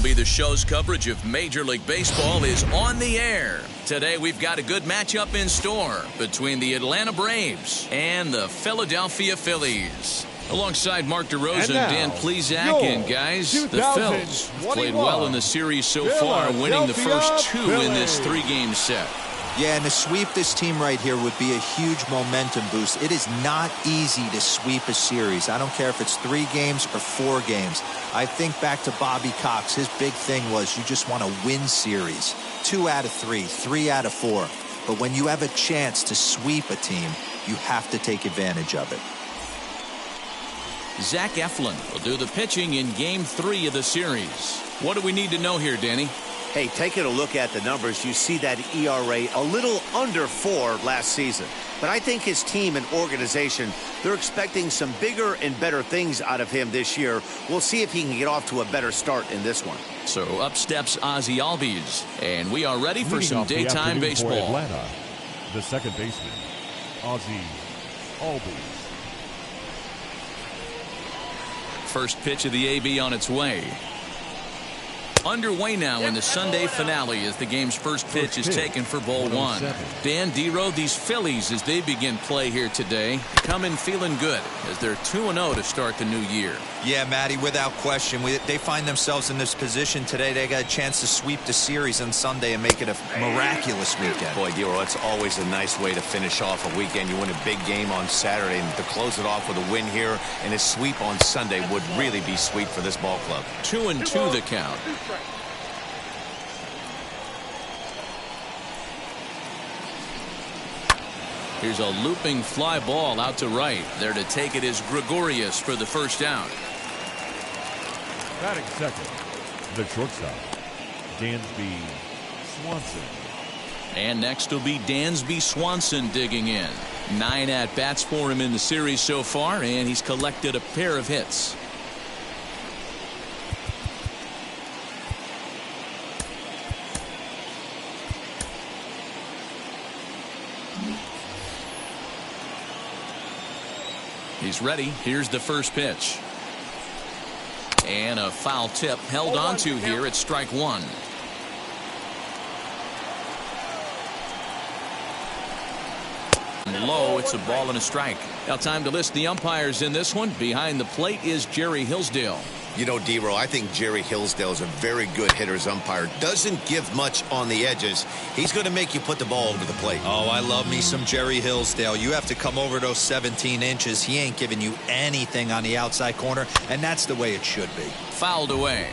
MLB The Show's coverage of Major League Baseball is on the air. Today we've got a good matchup in store between the Atlanta Braves and the Philadelphia Phillies. Alongside Mark DeRosa and Dan Plesac, and guys, the Phils have played well in the series so far, winning the first two in this three-game set. Yeah, and to sweep this team right here would be a huge momentum boost. It is not easy to sweep a series. I don't care if it's 3 games or 4 games. I think back to Bobby Cox. His big thing was you just want to win series. 2 out of 3, 3 out of 4. But when you have a chance to sweep a team, you have to take advantage of it. Zach Eflin will do the pitching in Game 3 of the series. What do we need to know here, Danny? Hey, taking a look at the numbers, you see that ERA a little under 4 last season. But I think his team and organization, they're expecting some bigger and better things out of him this year. We'll see if he can get off to a better start in this one. So up steps Ozzie Albies, and we are ready for some daytime baseball. For Atlanta, the second baseman, Ozzie Albies. First pitch of the AB on its way. Underway now in the Sunday finale as the game's first pitch is taken for ball 1. Dan Dero, these Phillies, as they begin play here today, come in feeling good as they're 2-0 to start the new year. Yeah, Matty, without question. They find themselves in this position today. They got a chance to sweep the series on Sunday and make it a miraculous weekend. Boy, Dero, it's always a nice way to finish off a weekend. You win a big game on Saturday, and to close it off with a win here and a sweep on Sunday would really be sweet for this ball club. 2-2 the count. Here's a looping fly ball out to right. There to take it is Gregorios for the first out. Batting second, the shortstop, Dansby Swanson. And next will be Dansby Swanson digging in. 9 at-bats for him in the series so far, and he's collected a pair of hits. He's ready. Here's the first pitch. And a foul tip held onto here at strike 1. Low, it's a ball and a strike. Now time to list the umpires in this one. Behind the plate is Jerry Hillsdale. You know, Dero, I think Jerry Hillsdale is a very good hitter's umpire. Doesn't give much on the edges. He's going to make you put the ball over the plate. Oh, I love me some Jerry Hillsdale. You have to come over those 17 inches. He ain't giving you anything on the outside corner, and that's the way it should be. Fouled away.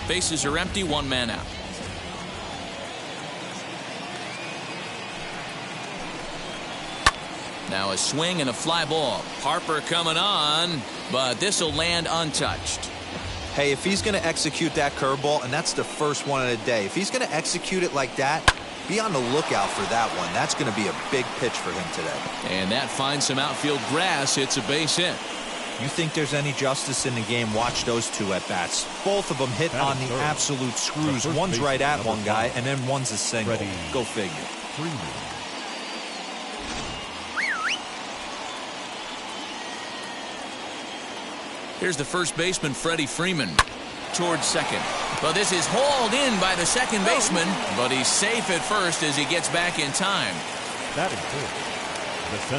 Bases are empty, 1 man out. Now a swing and a fly ball. Harper coming on, but this will land untouched. Hey, if he's going to execute that curveball, and that's the first one of the day, if he's going to execute it like that, be on the lookout for that one. That's going to be a big pitch for him today. And that finds some outfield grass. It's a base hit. You think there's any justice in the game? Watch those 2 at-bats. Both of them hit on the absolute screws. One's right at one guy, and then one's a single. Go figure. Freeman. Here's the first baseman, Freddie Freeman, towards second. But this is hauled in by the second baseman, but he's safe at first as he gets back in time.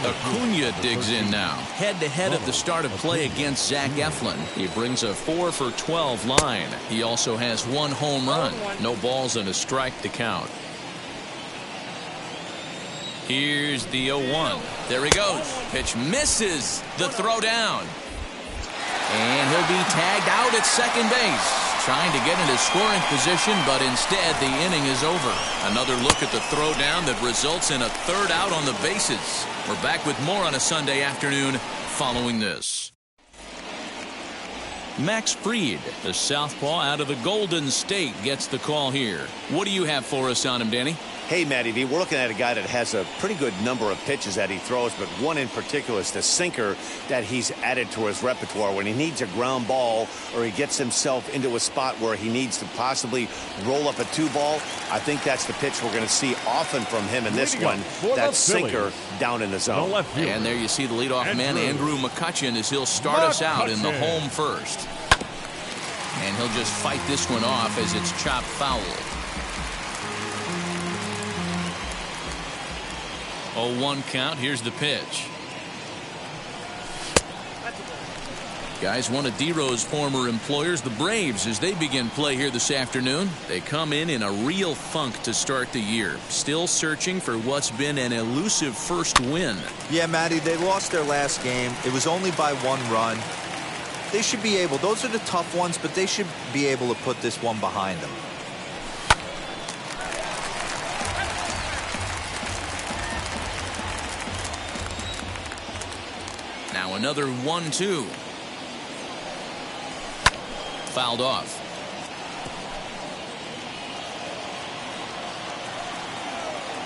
Acuna digs in now. Head-to-head at the start of play against Zach Eflin. He brings a 4 for 12 line. He also has 1 home run. No balls and a strike to count. Here's the 0-1. There he goes. Pitch misses the throw down. And he'll be tagged out at second base. Trying to get into scoring position, but instead the inning is over. Another look at the throw down that results in a 3rd out on the bases. We're back with more on a Sunday afternoon following this. Max Fried, the southpaw out of the Golden State, gets the call here. What do you have for us on him, Danny? Hey, Matty V, we're looking at a guy that has a pretty good number of pitches that he throws, but one in particular is the sinker that he's added to his repertoire. When he needs a ground ball or he gets himself into a spot where he needs to possibly roll up a 2-ball, I think that's the pitch we're going to see often from him in this one, that sinker down in the zone. And there you see the leadoff man, Andrew McCutchen, as he'll start us out in the home first. And he'll just fight this one off as it's chopped foul. 0-1 count. Here's the pitch. Guys, one of D-Rose former employers, the Braves, as they begin play here this afternoon. They come in a real funk to start the year. Still searching for what's been an elusive first win. Yeah, Matty, they lost their last game. It was only by 1 run. They should be able, those are the tough ones, but they should be able to put this one behind them. Now another 1-2. Fouled off.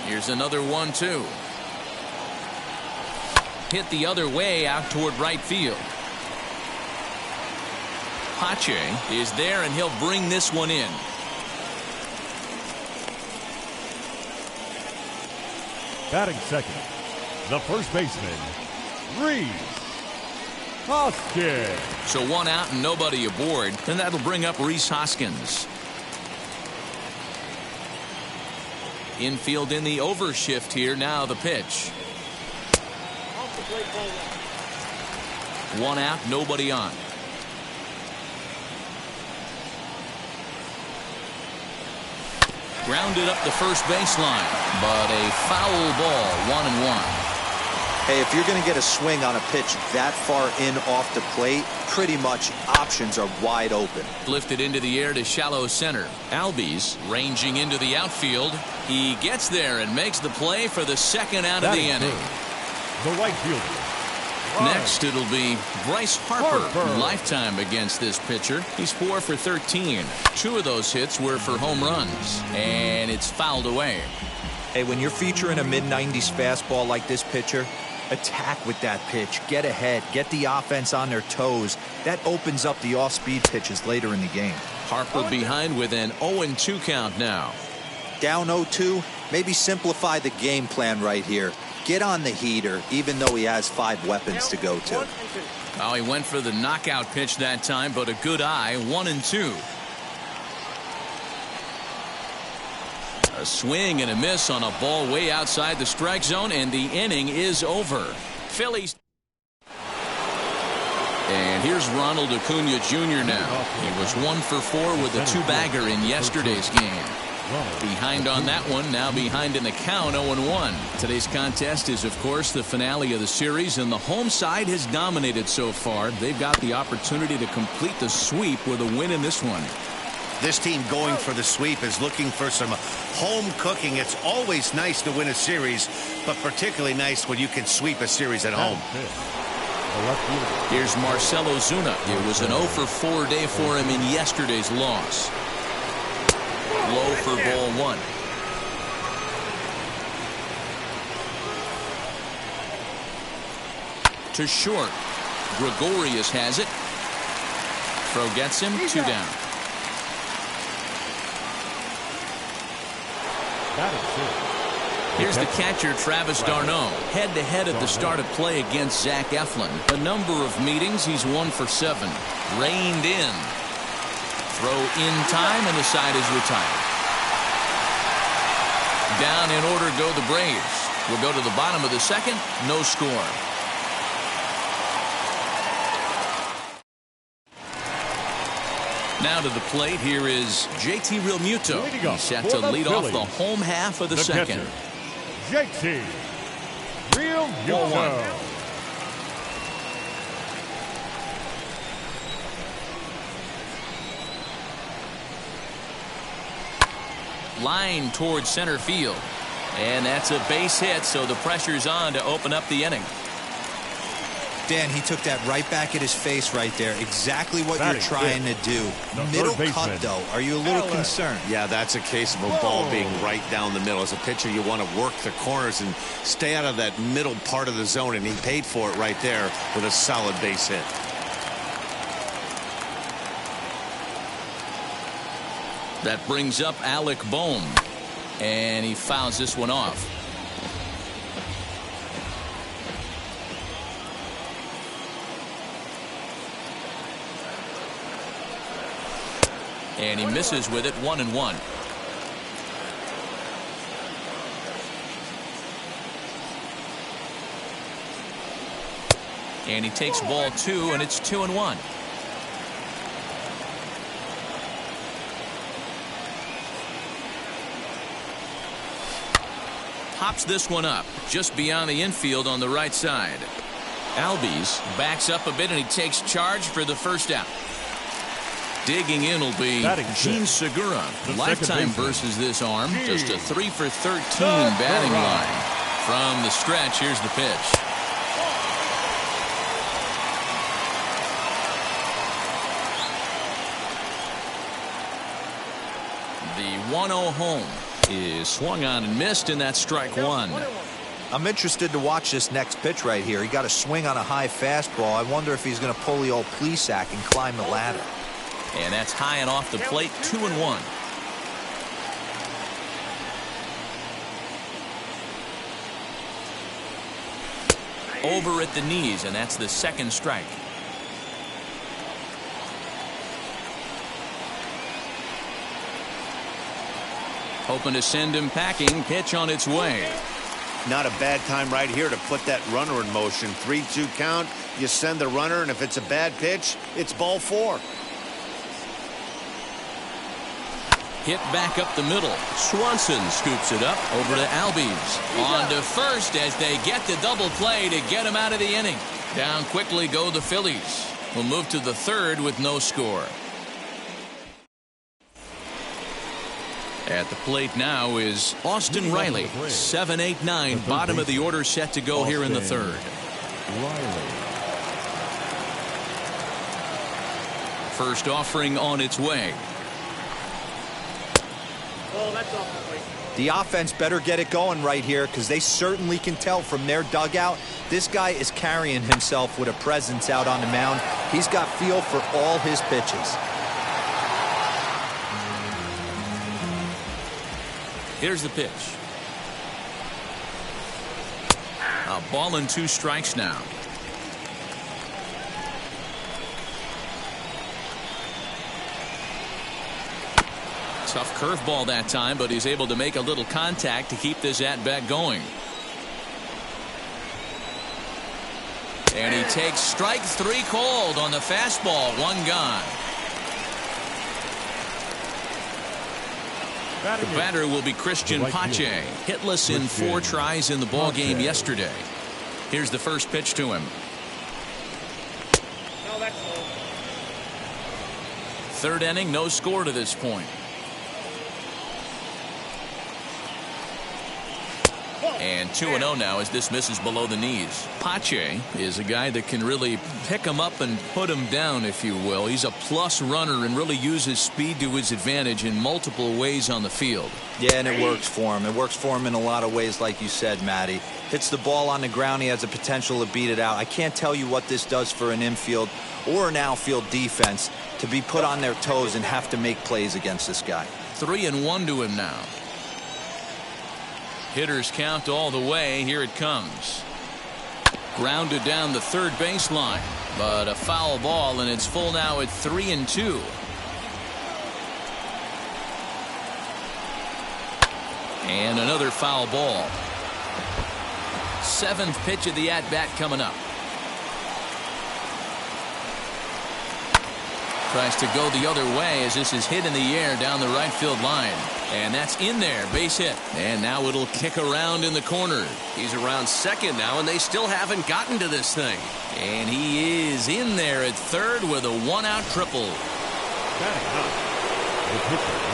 Here's another 1-2. Hit the other way out toward right field. Pache is there, and he'll bring this one in. Batting second, the first baseman, Reilly. Hoskins. So 1 out and nobody aboard, and that'll bring up Rhys Hoskins. Infield in the overshift here. Now the pitch. 1 out, nobody on. Grounded up the first baseline, but a foul ball. 1-1. Hey, if you're going to get a swing on a pitch that far in off the plate, pretty much options are wide open. Lifted into the air to shallow center. Albies ranging into the outfield. He gets there and makes the play for the second out of the inning. The right fielder. Next, it'll be Bryce Harper. Lifetime against this pitcher. He's 4 for 13. 2 of those hits were for home runs, and it's fouled away. Hey, when you're featuring a mid-90s fastball like this pitcher, attack with that pitch. Get ahead. Get the offense on their toes. That opens up the off-speed pitches later in the game. Harper behind with an 0-2 count now. Down 0-2, maybe simplify the game plan right here. Get on the heater, even though he has 5 weapons to go to. Oh, he went for the knockout pitch that time, but a good eye. 1-2. A swing and a miss on a ball way outside the strike zone, and the inning is over. Phillies. And here's Ronald Acuna Jr. now. He was 1 for 4 with a 2-bagger in yesterday's game. Behind on that one, now behind in the count, 0-1. Today's contest is, of course, the finale of the series, and the home side has dominated so far. They've got the opportunity to complete the sweep with a win in this one. This team going for the sweep is looking for some home cooking. It's always nice to win a series, but particularly nice when you can sweep a series at home. Here's Marcell Ozuna. It was an 0 for 4 day for him in yesterday's loss. Low for ball 1. To short. Gregorios has it. Throw gets him. 2 down. Here's the catcher, Travis d'Arnaud, head-to-head at the start of play against Zach Eflin. A number of meetings, he's 1 for 7. Reined in. Throw in time, and the side is retired. Down in order go the Braves. We'll go to the bottom of the second. No score. Now to the plate, here is JT Realmuto. He's set to lead off the home half of the second. JT Realmuto. Line towards center field. And that's a base hit, so the pressure's on to open up the inning. Dan, he took that right back at his face right there. Exactly what you're trying to do. Middle cut, though. Are you a little concerned? Yeah, that's a case of a ball being right down the middle. As a pitcher, you want to work the corners and stay out of that middle part of the zone, and he paid for it right there with a solid base hit. That brings up Alec Bohm, and he fouls this one off. And he misses with it, 1-1. And he takes ball 2, and it's 2-1. Pops this one up just beyond the infield on the right side. Albies backs up a bit, and he takes charge for the first out. Digging in will be Gene Segura. Lifetime versus this arm. Just a 3 for 13 batting line. From the stretch, here's the pitch. The 1-0 home is swung on and missed, and that's strike one. I'm interested to watch this next pitch right here. He got a swing on a high fastball. I wonder if he's going to pull the old Plesac and climb the ladder. And that's high and off the plate, 2-1. Over at the knees, and that's the second strike. Hoping to send him packing. Pitch on its way. Not a bad time right here to put that runner in motion. 3-2 count. You send the runner, and if it's a bad pitch, it's ball 4. Hit back up the middle. Swanson scoops it up over to Albies. On to first as they get the double play to get him out of the inning. Down quickly go the Phillies. We'll move to the third with no score. At the plate now is Austin Reilly. 7-8-9, bottom of the order set to go here in the third. First offering on its way. The offense better get it going right here, because they certainly can tell from their dugout this guy is carrying himself with a presence out on the mound. He's got feel for all his pitches. Here's the pitch. A ball and 2 strikes now. Tough curveball that time, but he's able to make a little contact to keep this at-bat going. And he takes strike 3 called on the fastball. 1 gone. The batter will be Christian Pache. Hitless in 4 tries in the ball game yesterday. Here's the first pitch to him. Third inning, no score to this point. And 2-0 now as this misses below the knees. Pache is a guy that can really pick him up and put him down, if you will. He's a plus runner and really uses speed to his advantage in multiple ways on the field. Yeah, and it works for him. It works for him in a lot of ways, like you said, Matty. Hits the ball on the ground. He has the potential to beat it out. I can't tell you what this does for an infield or an outfield defense to be put on their toes and have to make plays against this guy. 3-1 to him now. Hitters count all the way. Here it comes. Grounded down the third baseline, but a foul ball, and it's full now at 3-2. And another foul ball. 7th pitch of the at-bat coming up. Tries to go the other way as this is hit in the air down the right field line. And that's in there, base hit. And now it'll kick around in the corner. He's around second now, and they still haven't gotten to this thing. And he is in there at third with a 1-out triple.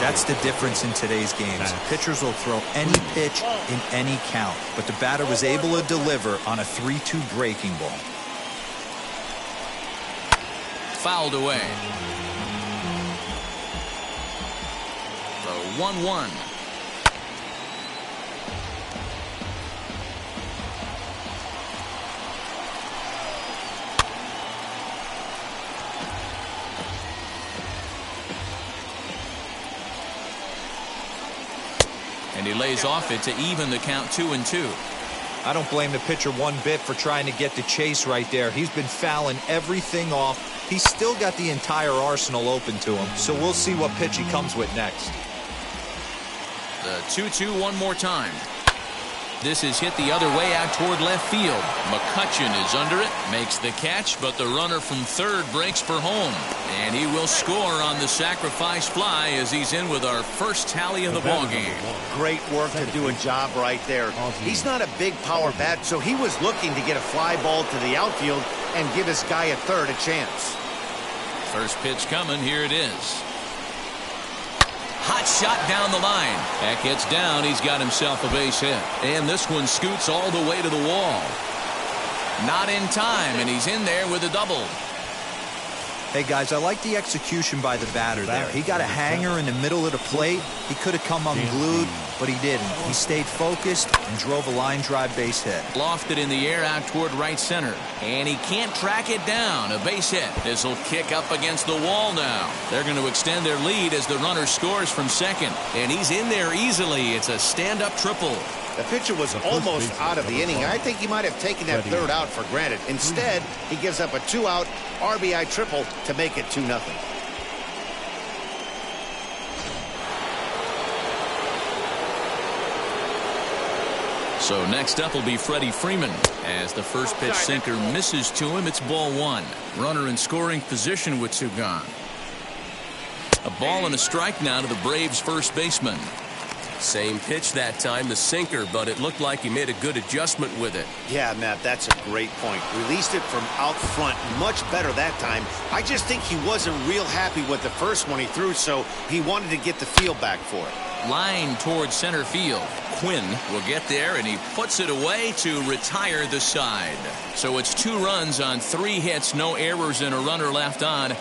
That's the difference in today's games. Pitchers will throw any pitch in any count, but the batter was able to deliver on a 3-2 breaking ball. Fouled away. The 1-1. And he lays off it to even the count 2-2. I don't blame the pitcher one bit for trying to get the chase right there. He's been fouling everything off He's still got the entire arsenal open to him, so we'll see what pitch he comes with next. The 2-2 one more time. This is hit the other way out toward left field. Mccutchen is under it, makes the catch, but the runner from third breaks for home. And he will score on the sacrifice fly as he's in with our first tally of the ballgame. Great work to do a job right there. He's not a big power bat, so he was looking to get a fly ball to the outfield and give his guy at third a chance. First pitch coming, here it is. Hot shot down the line. That gets down. He's got himself a base hit. And this one scoots all the way to the wall. Not in time, and he's in there with a double. Hey, guys, I like the execution by the batter there. He got a hanger in the middle of the plate. He could have come unglued, but he didn't. He stayed focused and drove a line drive base hit. Lofted in the air out toward right center. And he can't track it down. A base hit. This will kick up against the wall now. They're going to extend their lead as the runner scores from second. And he's in there easily. It's a stand-up triple. The pitcher was almost out of the inning. I think he might have taken that third out for granted. Instead, he gives up a 2-out RBI triple to make it 2-0. So next up will be Freddie Freeman. As the first pitch sinker misses to him, it's ball one. Runner in scoring position with two gone. A ball and a strike now to the Braves' first baseman. Same pitch that time, the sinker, but it looked like he made a good adjustment with it. Yeah, Matt, that's a great point. Released it from out front much better that time. I just think he wasn't real happy with the first one he threw, so he wanted to get the feel back for it. Line towards center field. Quinn will get there, and he puts it away to retire the side. So it's 2 runs on 3 hits, no errors, and a runner left on.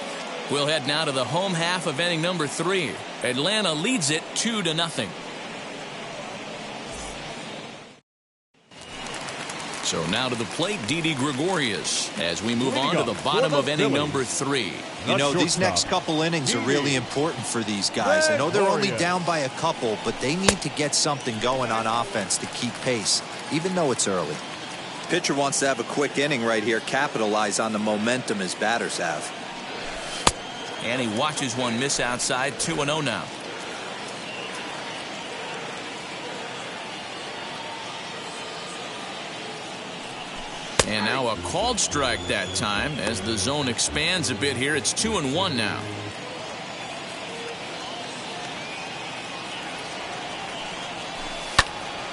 We'll head now to the home half of inning number 3. Atlanta leads it 2-0. So now to the plate, Didi Gregorios, as we move on to the bottom of inning number 3. You know, these next couple innings are really important for these guys. I know they're only down by a couple, but they need to get something going on offense to keep pace, even though it's early. Pitcher wants to have a quick inning right here, capitalize on the momentum his batters have. And he watches one miss outside, 2-0 now. And now a called strike that time as the zone expands a bit here. It's 2-1 now.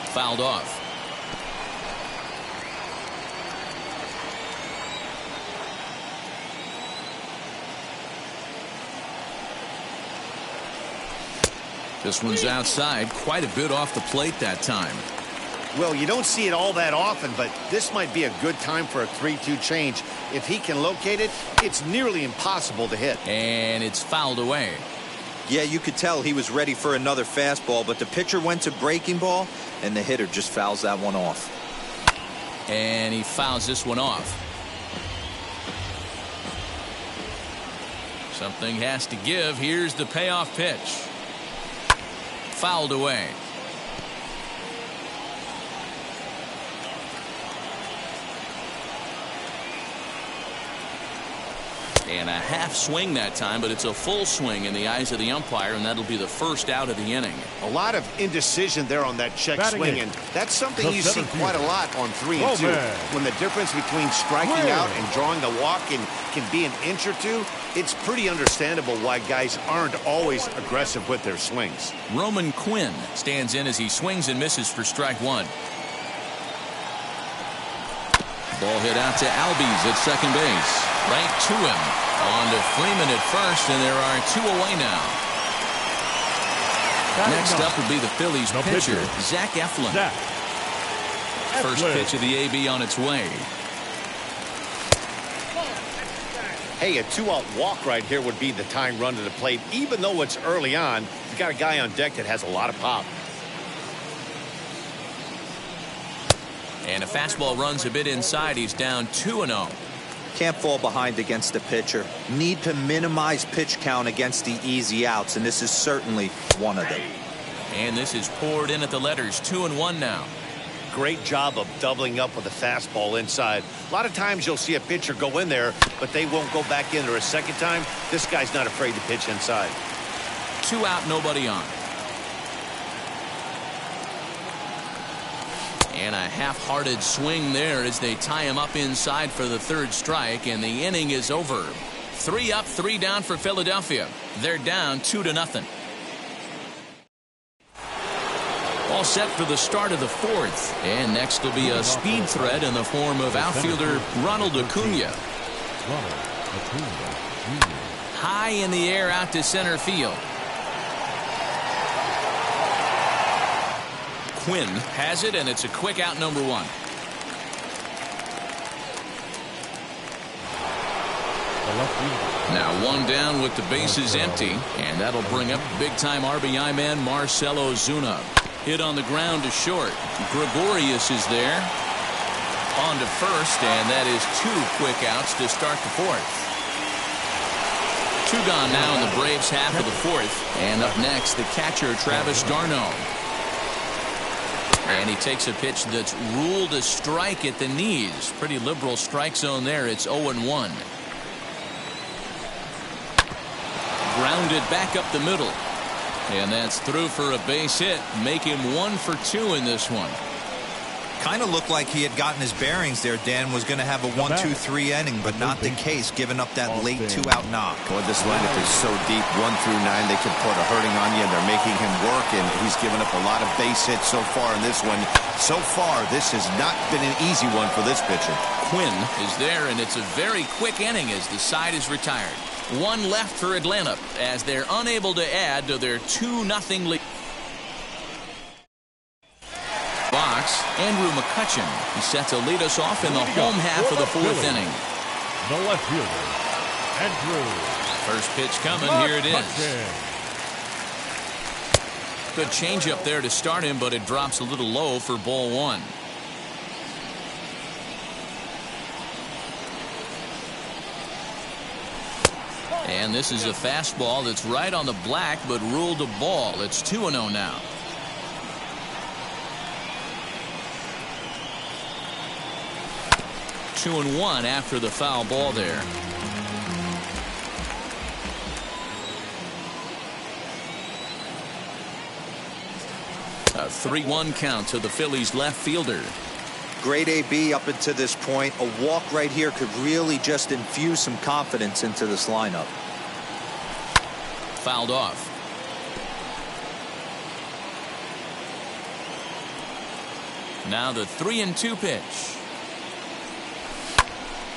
Fouled off. This one's outside, quite a bit off the plate that time. Well, you don't see it all that often, but this might be a good time for a 3-2 change. If he can locate it, it's nearly impossible to hit. And it's fouled away. Yeah, you could tell he was ready for another fastball, but the pitcher went to breaking ball, and the hitter just fouls that one off. And he fouls this one off. Something has to give. Here's the payoff pitch. Fouled away. And a half swing that time, but it's a full swing in the eyes of the umpire, and that'll be the first out of the inning. A lot of indecision there on that check swing, and that's something you see quite a lot on 3 and 2. When the difference between striking out and drawing a walk can be an inch or two, it's pretty understandable why guys aren't always aggressive with their swings. Roman Quinn stands in as he swings and misses for strike one. Ball hit out to Albies at second base. Right to him. On to Freeman at first, and there are 2 away now. Next up will be the Phillies pitcher, Zach Eflin. First pitch of the AB on its way. Hey, a 2-out walk right here would be the tying run to the plate. Even though it's early on, you've got a guy on deck that has a lot of pop. And a fastball runs a bit inside. He's down 2-0. Can't fall behind against the pitcher. Need to minimize pitch count against the easy outs, and this is certainly one of them. And this is poured in at the letters. 2-1 now. great job of doubling up with a fastball inside. A lot of times you'll see a pitcher go in there, but they won't go back in there a second time. This guy's not afraid to pitch inside. 2 out, nobody on. And a half-hearted swing there as they tie him up inside for the 3rd strike, and the inning is over. 3 up, 3 down for Philadelphia. They're down 2-0. All set for the start of the 4th. And next will be a speed threat in the form of outfielder Ronald Acuna. High in the air out to center field. Quinn has it, and it's a quick out, number 1. Now 1 down with the bases empty, and that'll bring up big-time RBI man Marcell Ozuna. Hit on the ground to short. Gregorios is there. On to first, and that is 2 quick outs to start the 4th. 2 gone now in the Braves' half of the 4th. And up next, the catcher Travis d'Arnaud. And he takes a pitch that's ruled a strike at the knees. Pretty liberal strike zone there. It's 0-1. Grounded back up the middle. And that's through for a base hit. Make him 1 for 2 in this one. Kind of looked like he had gotten his bearings there. Dan was going to have a 1-2-3 inning, but not the case, giving up that late 2-out knock. Boy, this lineup is so deep, 1 through 9. They can put a hurting on you, and they're making him work, and he's given up a lot of base hits so far in this one. So far, this has not been an easy one for this pitcher. Quinn is there, and it's a very quick inning as the side is retired. 1 left for Atlanta as they're unable to add to their 2-0 lead. Box, Andrew Mccutchen. He's set to lead us off in the home half of the 4th inning. The left fielder, Andrew. First pitch coming. Here it is. Good changeup there to start him, but it drops a little low for ball 1. And this is a fastball that's right on the black, but ruled a ball. It's 2-0 now. Two and 1 after the foul ball there. A 3-1 count to the Phillies left fielder. Great AB up until this point. A walk right here could really just infuse some confidence into this lineup. Fouled off. Now the 3-2 pitch.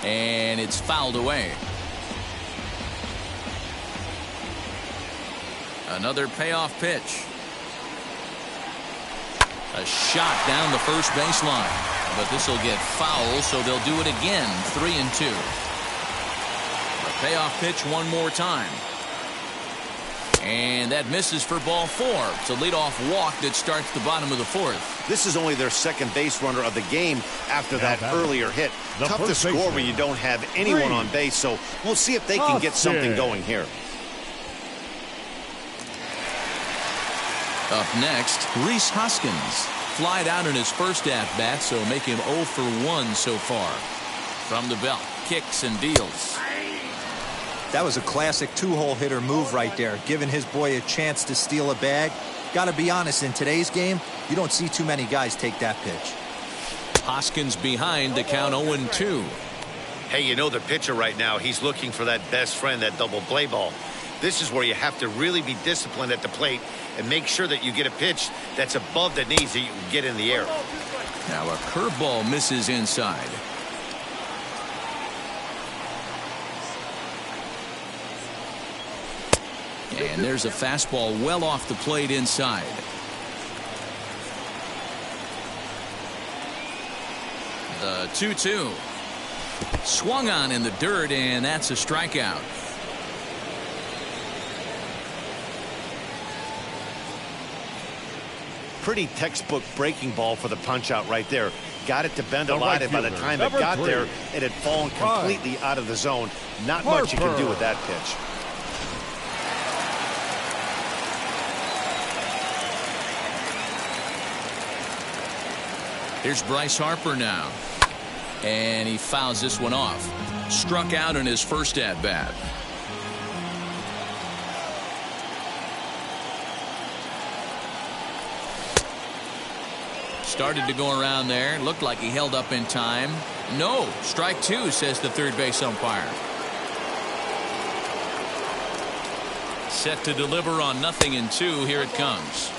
And it's fouled away. Another payoff pitch. A shot down the first baseline. But this will get foul, so they'll do it again. 3-2. A payoff pitch one more time. And that misses for ball 4. It's a leadoff walk that starts the bottom of the 4th. This is only their second base runner of the game after that earlier hit. Tough to score when you don't have anyone on base, so we'll see if they can get something going here. Up next, Rhys Hoskins. Flied out in his first at-bat, so make him 0 for 1 so far. From the belt, kicks and deals. That was a classic 2-hole hitter move right there, giving his boy a chance to steal a bag. Got to be honest, in today's game, you don't see too many guys take that pitch. Hoskins behind to count 0-2. Hey, you know the pitcher right now, he's looking for that best friend, that double play ball. This is where you have to really be disciplined at the plate and make sure that you get a pitch that's above the knees that you can get in the air. Now a curveball misses inside. And there's a fastball well off the plate inside. The 2-2. Swung on in the dirt, and that's a strikeout. Pretty textbook breaking ball for the punch out right there. Got it to bend a lot, and by the time it got there, it had fallen completely out of the zone. Not much you can do with that pitch. Here's Bryce Harper now. And he fouls this one off. Struck out in his first at-bat. Started to go around there. Looked like he held up in time. No. Strike two, says the third base umpire. Set to deliver on 0-2. Here it comes.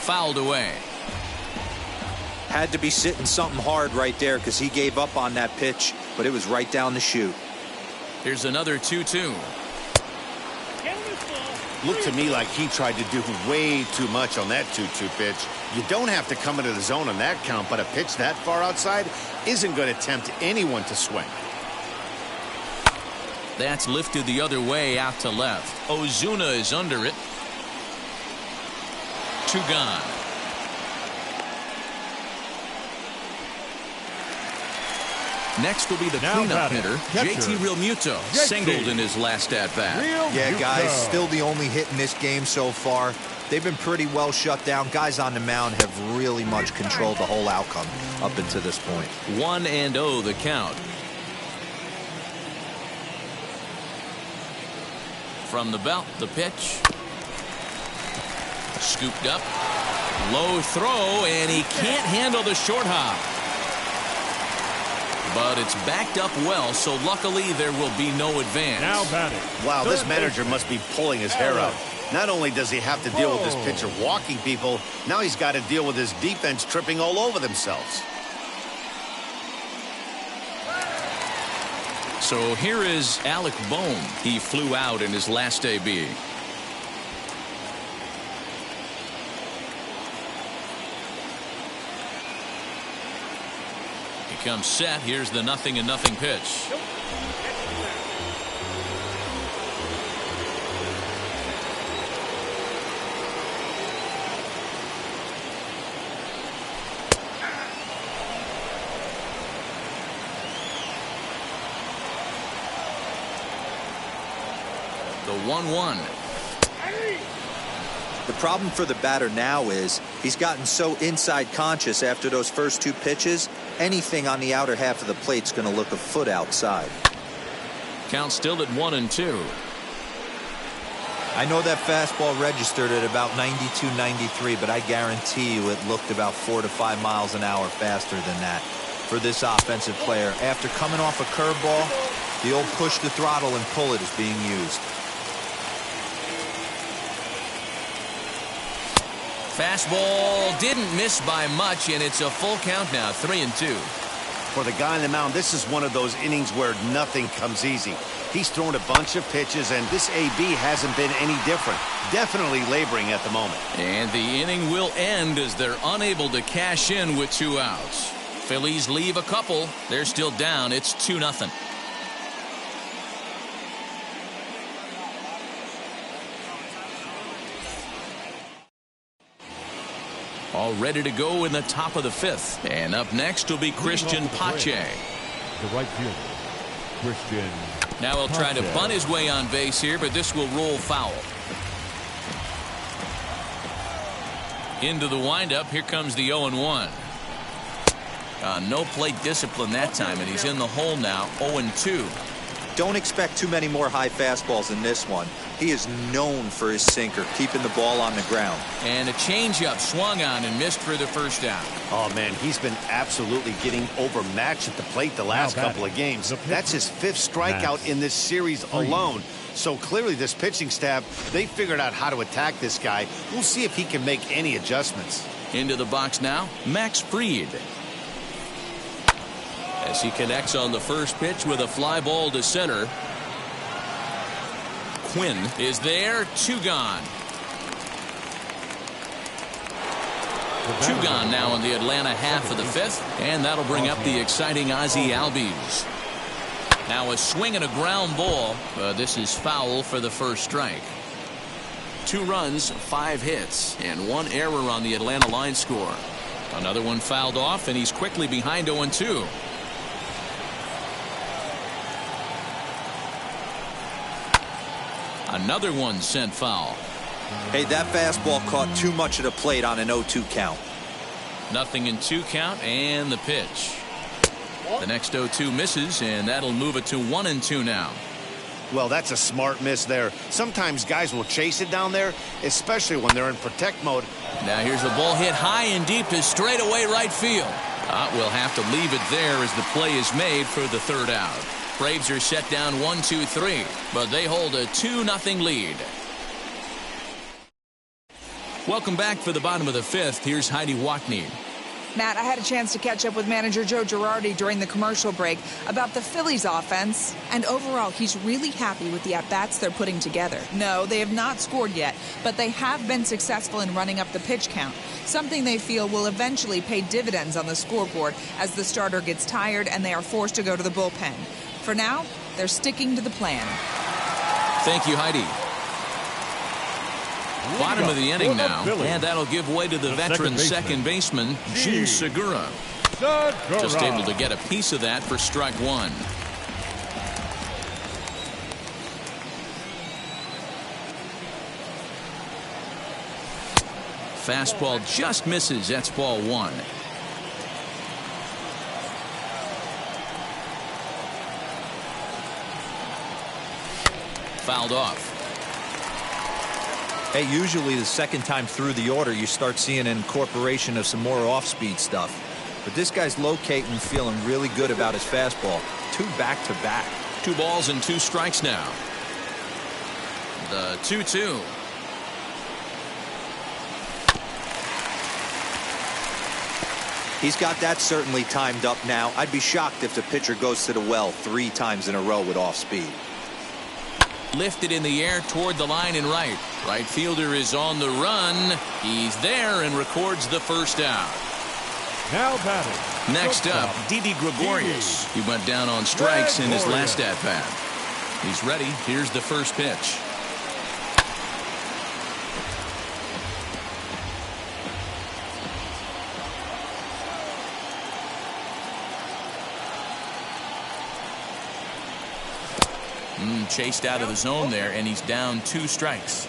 Fouled away. Had to be sitting something hard right there because he gave up on that pitch, but it was right down the chute. Here's another 2-2. Looked to me like he tried to do way too much on that 2-2 pitch. You don't have to come into the zone on that count, but a pitch that far outside isn't going to tempt anyone to swing. That's lifted the other way out to left. Ozuna is under it. 2 gone. Next will be the cleanup hitter, JT Realmuto, singled in his last at-bat. Yeah, guys, still the only hit in this game so far. They've been pretty well shut down. Guys on the mound have really much controlled the whole outcome up until this point. 1-0 the count. From the belt, the pitch. Scooped up. Low throw, and he can't handle the short hop. But it's backed up well, so luckily there will be no advance. Now batting. Wow, this manager must be pulling his hair out. Not only does he have to deal with this pitcher walking people, now he's got to deal with his defense tripping all over themselves. So here is Alec Bohm. He flew out in his last AB. He comes set. Here's the 0-0 pitch. The 1-1. The problem for the batter now is he's gotten so inside conscious after those first 2 pitches. Anything on the outer half of the plate's going to look a foot outside. Count still at 1-2. I know that fastball registered at about 92, 93, but I guarantee you it looked about 4 to 5 miles an hour faster than that for this offensive player. After coming off a curveball, the old push the throttle and pull it is being used. Fastball didn't miss by much, and it's a full count now, 3-2. For the guy on the mound, this is one of those innings where nothing comes easy. He's thrown a bunch of pitches, and this AB hasn't been any different. Definitely laboring at the moment. And the inning will end as they're unable to cash in with 2 outs. Phillies leave a couple. They're still down. It's 2-0. All ready to go in the top of the 5th. And up next will be Christian Pache. The right fielder, Christian. Now he'll try to bunt his way on base here, but this will roll foul. Into the windup. Here comes the 0-1. No plate discipline that time, and he's in the hole now. 0-2. Don't expect too many more high fastballs in this one. He is known for his sinker, keeping the ball on the ground. And a changeup swung on and missed for the first down. Oh, man, he's been absolutely getting overmatched at the plate the last couple of games. That's his 5th strikeout in this series alone. So clearly this pitching staff, they figured out how to attack this guy. We'll see if he can make any adjustments. Into the box now, Max Fried. As he connects on the first pitch with a fly ball to center. Quinn is there. 2 gone. 2 gone now in the Atlanta half of the 5th. And that'll bring up the exciting Ozzie Albies. Now a swing and a ground ball. This is foul for the first strike. 2 runs, 5 hits, and 1 error on the Atlanta line score. Another one fouled off, and he's quickly behind 0-2. Another one sent foul. Hey, that fastball caught too much of the plate on an 0-2 count. Nothing in 2 count, and the pitch. The next 0-2 misses, and that'll move it to 1-2 now. Well, that's a smart miss there. Sometimes guys will chase it down there, especially when they're in protect mode. Now here's a ball hit high and deep to straightaway right field. We'll have to leave it there as the play is made for the 3rd out. Braves are set down 1-2-3, but they hold a 2-0 lead. Welcome back for the bottom of the 5th. Here's Heidi Wackney. Matt, I had a chance to catch up with manager Joe Girardi during the commercial break about the Phillies offense. And overall, he's really happy with the at-bats they're putting together. No, they have not scored yet, but they have been successful in running up the pitch count, something they feel will eventually pay dividends on the scoreboard as the starter gets tired and they are forced to go to the bullpen. For now, they're sticking to the plan. Thank you, Heidi. Bottom of the inning now, and that'll give way to the veteran second baseman, Gene Segura. Just able to get a piece of that for strike 1. Fastball just misses. That's ball 1. Fouled off. Hey, usually the second time through the order, you start seeing an incorporation of some more off-speed stuff. But this guy's locating, feeling really good about his fastball. 2 back-to-back. 2 balls and 2 strikes now. The 2-2. He's got that certainly timed up now. I'd be shocked if the pitcher goes to the well 3 times in a row with off-speed. Lifted in the air toward the line and right. Right fielder is on the run. He's there and records the 1st out. Now batting. Next up, Didi Gregorios. He went down on strikes in his last at-bat. He's ready. Here's the 1st pitch. Chased out of the zone there, and he's down 2 strikes.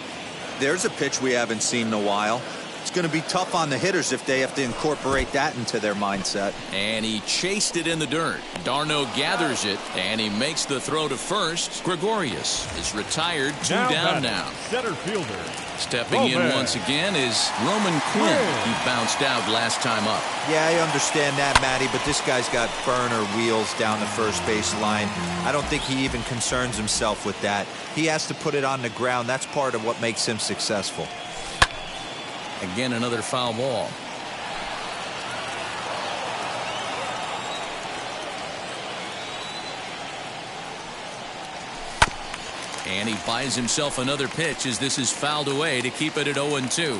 There's a pitch we haven't seen in a while. It's going to be tough on the hitters if they have to incorporate that into their mindset. And he chased it in the dirt. Darno gathers it, and he makes the throw to 1st. Gregorios is retired. 2 down now. Center fielder. Stepping in once again is Roman Quinn. He bounced out last time up. Yeah, I understand that, Matty, but this guy's got burner wheels down the first base line. I don't think he even concerns himself with that. He has to put it on the ground. That's part of what makes him successful. Again, another foul ball. And he buys himself another pitch as this is fouled away to keep it at 0-2.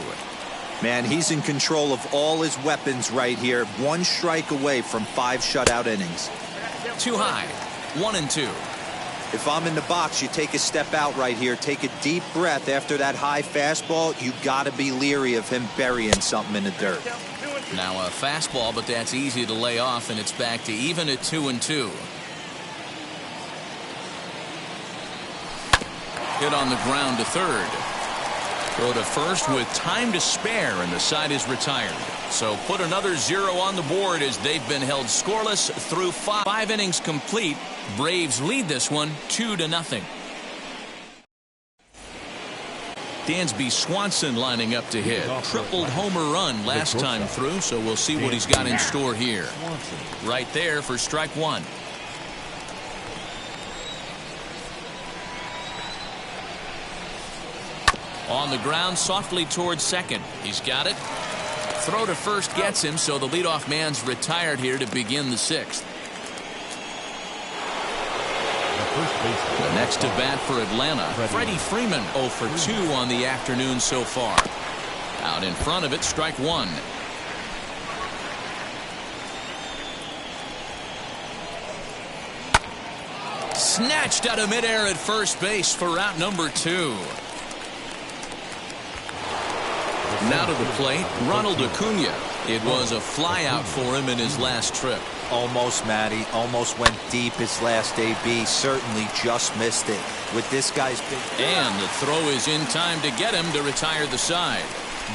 Man, he's in control of all his weapons right here. 1 strike away from 5 shutout innings. Too high. 1-2. If I'm in the box, you take a step out right here. Take a deep breath after that high fastball. You got to be leery of him burying something in the dirt. Now a fastball, but that's easy to lay off, and it's back to even at 2-2. Hit on the ground to 3rd. Throw to 1st with time to spare, and the side is retired. So put another 0 on the board as they've been held scoreless through 5 innings complete. Braves lead this one 2-0. Dansby Swanson lining up to hit. Tripled homer run last time through, so we'll see what he's got in store here. Right there for strike 1. On the ground, softly towards 2nd. He's got it. Throw to 1st gets him, so the leadoff man's retired here to begin the 6th. The next to bat for Atlanta, Freddie Freeman 0 for 2 on the afternoon so far. Out in front of it, strike 1. Snatched out of midair at first base for out number 2. Now to the plate, Ronald Acuna. It was a flyout for him in his last trip. Almost, Matty. Almost went deep his last AB. Certainly just missed it. With this guy's big... And the throw is in time to get him to retire the side.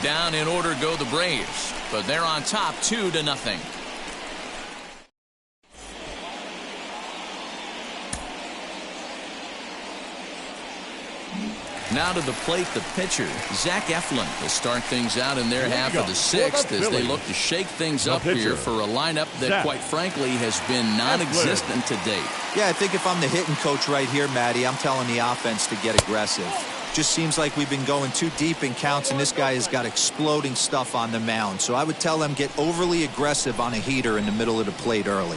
Down in order go the Braves. But they're on top 2-0. Now to the plate, the pitcher, Zach Eflin, to start things out in their half of the sixth as they look to shake things up here for a lineup that, quite frankly, has been non-existent to date. Yeah, I think if I'm the hitting coach right here, Matty, I'm telling the offense to get aggressive. Just seems like we've been going too deep in counts, and this guy has got exploding stuff on the mound. So I would tell them get overly aggressive on a heater in the middle of the plate early.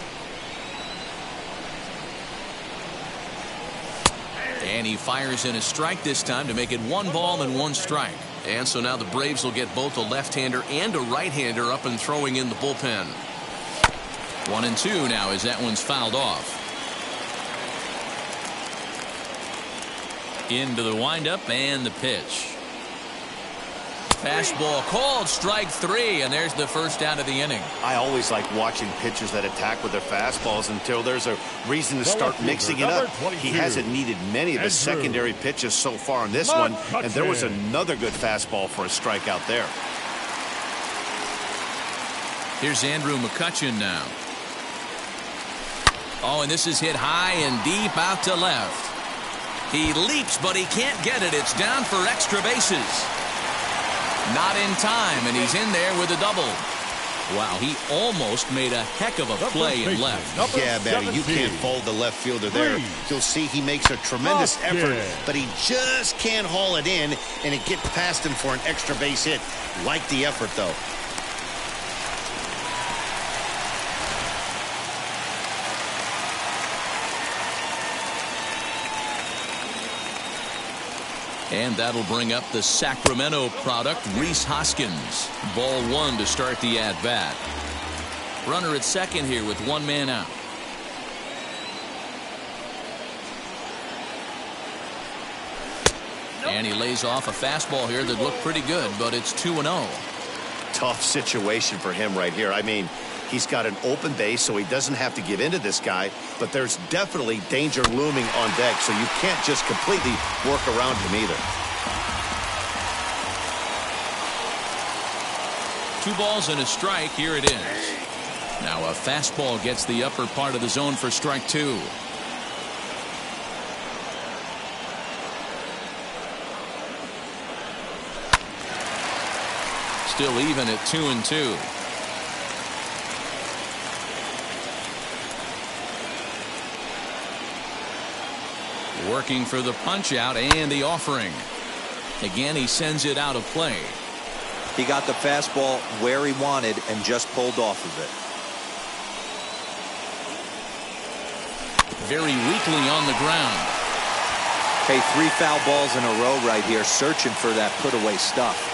And he fires in a strike this time to make it 1 ball and 1 strike. And so now the Braves will get both a left-hander and a right-hander up and throwing in the bullpen. 1-2 now as that one's fouled off. Into the windup and the pitch. Fastball called, strike 3, and there's the first out of the inning. I always like watching pitchers that attack with their fastballs until there's a reason to start mixing it up. He hasn't needed many of his secondary pitches so far in this one, and there was another good fastball for a strikeout there. Here's Andrew McCutchen now. Oh, and this is hit high and deep out to left. He leaps, but he can't get it. It's down for extra bases. Not in time, and he's in there with a double. Wow, he almost made a heck of a play in left. Yeah, Matty, you can't fold the left fielder there. You'll see he makes a tremendous effort, but he just can't haul it in, and it gets past him for an extra base hit. Like the effort, though. And that'll bring up the Sacramento product, Rhys Hoskins. Ball 1 to start the at-bat. Runner at second here with 1 man out. And he lays off a fastball here that looked pretty good, but it's 2-0. Tough situation for him right here. I mean, he's got an open base, so he doesn't have to give into this guy, but there's definitely danger looming on deck, so you can't just completely work around him either. 2 balls and a strike. Here it is. Now a fastball gets the upper part of the zone for strike 2. Still even at 2-2. Working for the punch out and the offering. Again, he sends it out of play. He got the fastball where he wanted and just pulled off of it. Very weakly on the ground. Hey, 3 foul balls in a row right here, searching for that put-away stuff.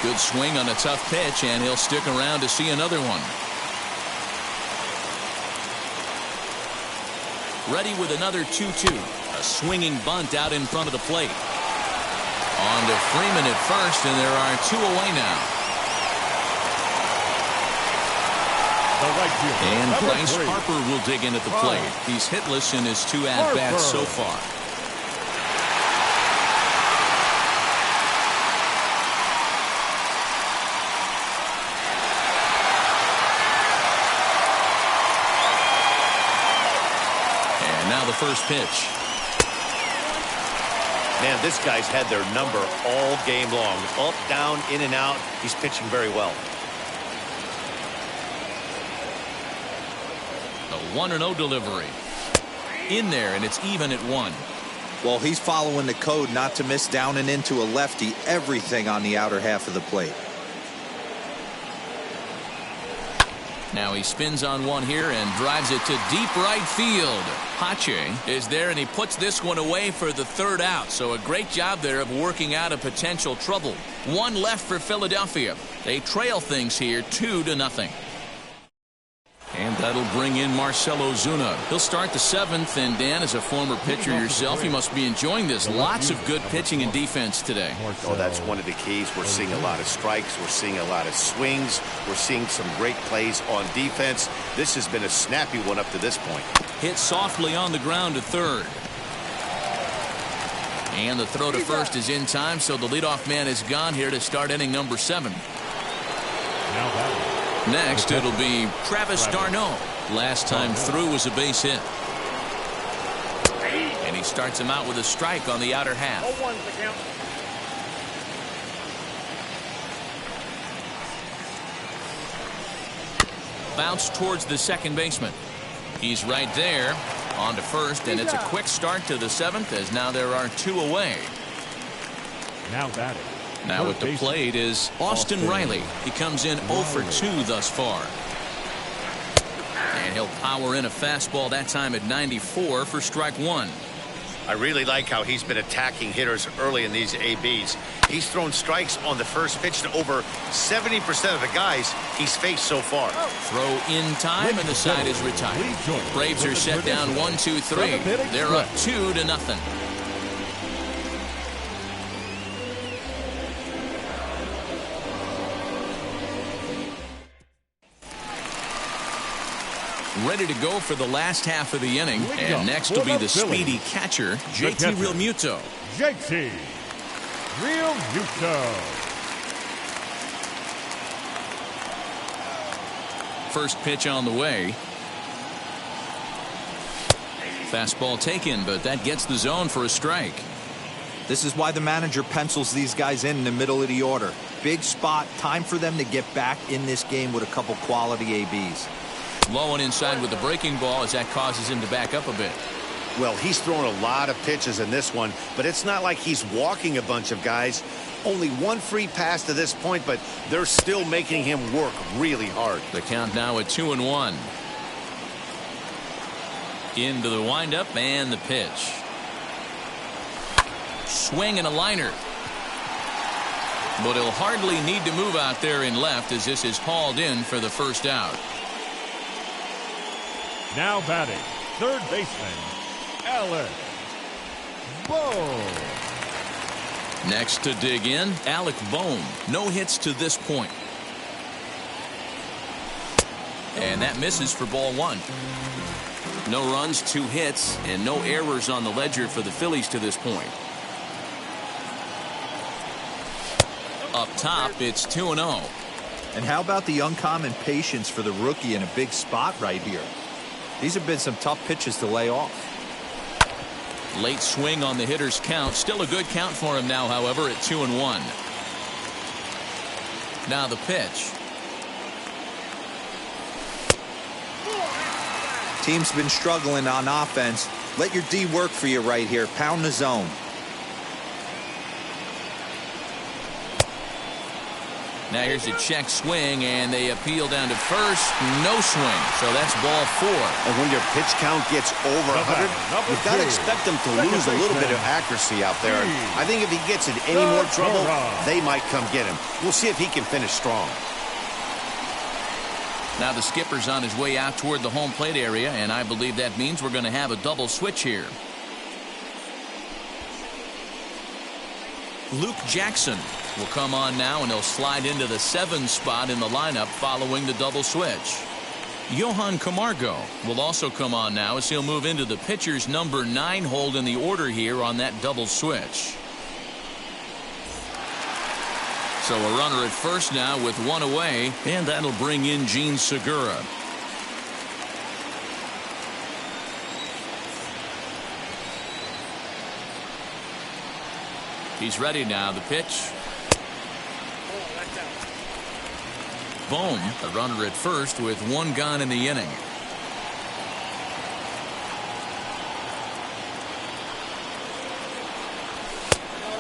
Good swing on a tough pitch, and he'll stick around to see another one. Ready with another 2-2. A swinging bunt out in front of the plate. On to Freeman at first, and there are 2 away now. And Bryce Harper will dig in at the plate. He's hitless in his 2 at-bats so far. And now the first pitch. Man, this guy's had their number all game long. Up, down, in and out. He's pitching very well. A 1-0 delivery. In there, and it's even at 1. Well, he's following the code not to miss down and into a lefty. Everything on the outer half of the plate. Now he spins on one here and drives it to deep right field. Pache is there, and he puts this one away for the 3rd out. So a great job there of working out a potential trouble. 1 left for Philadelphia. They trail things here 2-0. And that'll bring in Marcell Ozuna. He'll start the 7th, and Dan, as a former pitcher yourself, you must be enjoying this. Lots of good pitching and defense today. Oh, that's one of the keys. We're seeing a lot of strikes. We're seeing a lot of swings. We're seeing some great plays on defense. This has been a snappy one up to this point. Hit softly on the ground to third. And the throw to first is in time, so the leadoff man is gone here to start inning number 7. Next, it'll be Travis d'Arnaud. Last time through was a base hit. And he starts him out with a strike on the outer half. Bounce towards the second baseman. He's right there. On to first, and it's a quick start to the 7th, as now there are 2 away. Now batting. Now at the plate is Austin Reilly. He comes in 0 for 2 thus far. And he'll power in a fastball, that time at 94 for strike 1. I really like how he's been attacking hitters early in these ABs. He's thrown strikes on the first pitch to over 70% of the guys he's faced so far. Throw in time, and the side is retired. Braves are set down 1-2-3. They're up 2-0. Ready to go for the last half of the inning. And next will be the speedy catcher, JT Realmuto. JT Realmuto. First pitch on the way. Fastball taken, but that gets the zone for a strike. This is why the manager pencils these guys in the middle of the order. Big spot, time for them to get back in this game with a couple quality ABs. Low and inside with the breaking ball, as that causes him to back up a bit. Well, he's thrown a lot of pitches in this one, but it's not like he's walking a bunch of guys. Only 1 free pass to this point, but they're still making him work really hard. The count now at 2-1. Into the windup and the pitch. Swing and a liner. But he'll hardly need to move out there in left, as this is hauled in for the first out. Now batting, third baseman, Alec Bohm. Next to dig in, Alec Bohm. No hits to this point. And that misses for ball 1. No runs, 2 hits, and no errors on the ledger for the Phillies to this point. Up top, it's 2-0. And how about the uncommon patience for the rookie in a big spot right here? These have been some tough pitches to lay off. Late swing on the hitter's count. Still a good count for him now, however, at 2-1. Now the pitch. Team's been struggling on offense. Let your D work for you right here. Pound the zone. Now here's a check swing, and they appeal down to first. No swing, so that's ball 4. And when your pitch count gets over 100, you've got to expect them to lose a little bit of accuracy out there. I think if he gets in any more trouble, they might come get him. We'll see if he can finish strong. Now the skipper's on his way out toward the home plate area, and I believe that means we're going to have a double switch here. Luke Jackson will come on now, and he'll slide into the 7 spot in the lineup following the double switch. Johan Camargo will also come on now, as he'll move into the pitcher's number 9 hold in the order here on that double switch. So a runner at first now with 1 away, and that'll bring in Gene Segura. He's ready now. The pitch. Bohm, a runner at first with 1 gone in the inning.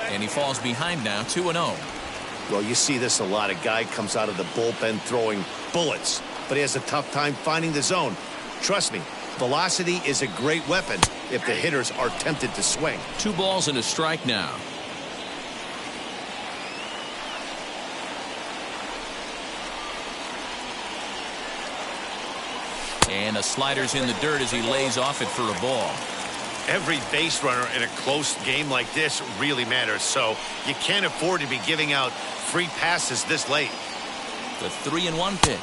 And he falls behind now, 2-0. Well, you see this a lot. A guy comes out of the bullpen throwing bullets, but he has a tough time finding the zone. Trust me, velocity is a great weapon if the hitters are tempted to swing. 2 balls and a strike now. The slider's in the dirt as he lays off it for a ball. Every base runner in a close game like this really matters, so you can't afford to be giving out free passes this late. The 3-1 pitch.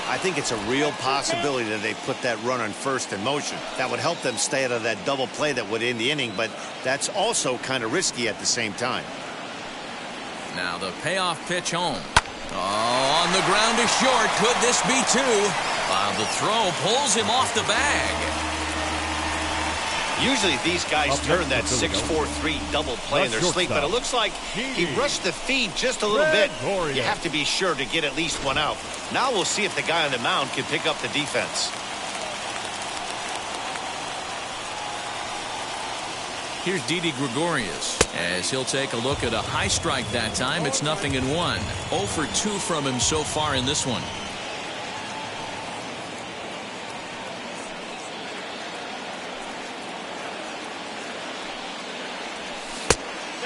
I think it's a real possibility that they put that runner on first in motion. That would help them stay out of that double play that would end the inning, but that's also kind of risky at the same time. Now the payoff pitch home. Oh, on the ground is short. Could this be two? The throw pulls him off the bag. Usually these guys turn that 6-4-3 double play in their sleep, but it looks like he rushed the feed just a little bit. You have to be sure to get at least one out. Now we'll see if the guy on the mound can pick up the defense. Here's Didi Gregorios as he'll take a look at a high strike that time. It's 0-1. 0 for 2 from him so far in this one.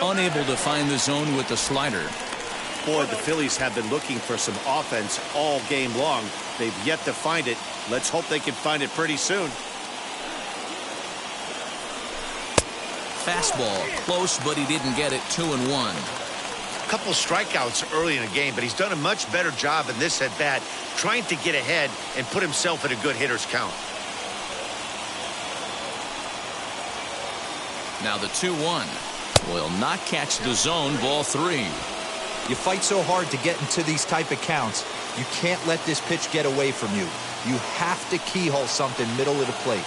Unable to find the zone with the slider. Boy, the Phillies have been looking for some offense all game long. They've yet to find it. Let's hope they can find it pretty soon. Fastball close, but he didn't get it. 2-1. A couple strikeouts early in the game, but he's done a much better job in this at bat, trying to get ahead and put himself in a good hitter's count. Now the 2-1 will not catch the zone. Ball 3. You fight so hard to get into these type of counts. You can't let this pitch get away from you. You have to keyhole something middle of the plate.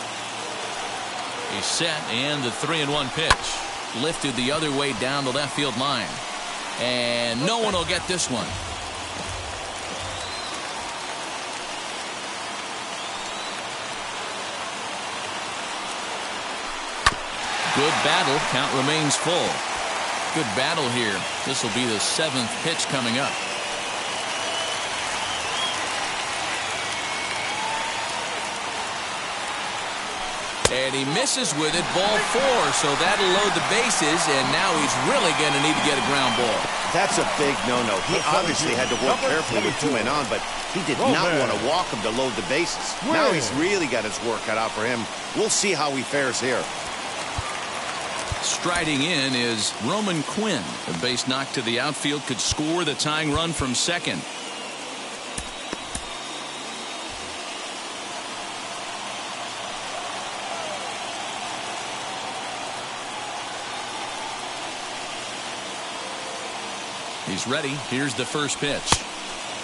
He's set, and the 3-1 pitch lifted the other way down the left field line, and no one will get this one. Good battle. Count remains full. Good battle here. This will be the 7th pitch coming up. And he misses with it. Ball 4. So that'll load the bases. And now he's really going to need to get a ground ball. That's a big no-no. He obviously had to work carefully with 2 men on, but he did not want to walk him to load the bases. Now he's really got his work cut out for him. We'll see how he fares here. Striding in is Roman Quinn. A base knock to the outfield could score the tying run from second. He's ready. Here's the first pitch.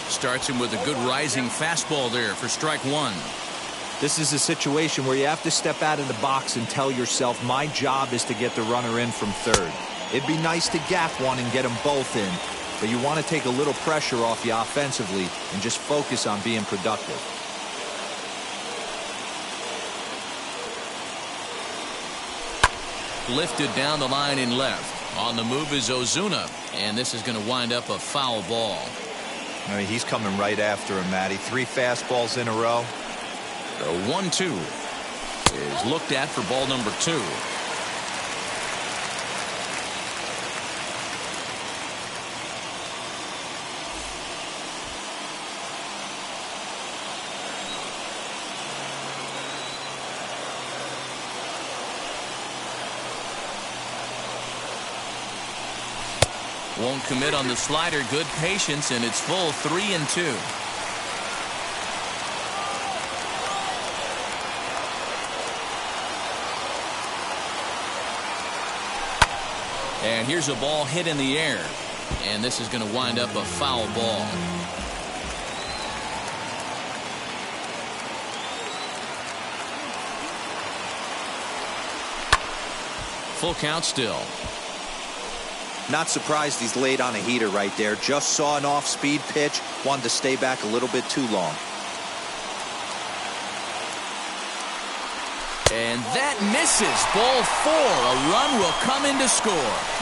Starts him with a good rising fastball there for strike 1. This is a situation where you have to step out of the box and tell yourself, my job is to get the runner in from third. It'd be nice to gap one and get them both in, but you want to take a little pressure off you offensively and just focus on being productive. Lifted down the line in left. On the move is Ozuna, and this is going to wind up a foul ball. I mean, he's coming right after him, Matty. 3 fastballs in a row. The 1-2 is looked at for ball number 2. Won't commit on the slider. Good patience, and it's full. 3-2. And here's a ball hit in the air. And this is going to wind up a foul ball. Full count still. Not surprised he's laid on a heater right there. Just saw an off-speed pitch. Wanted to stay back a little bit too long. And that misses. Ball 4. A run will come in to score.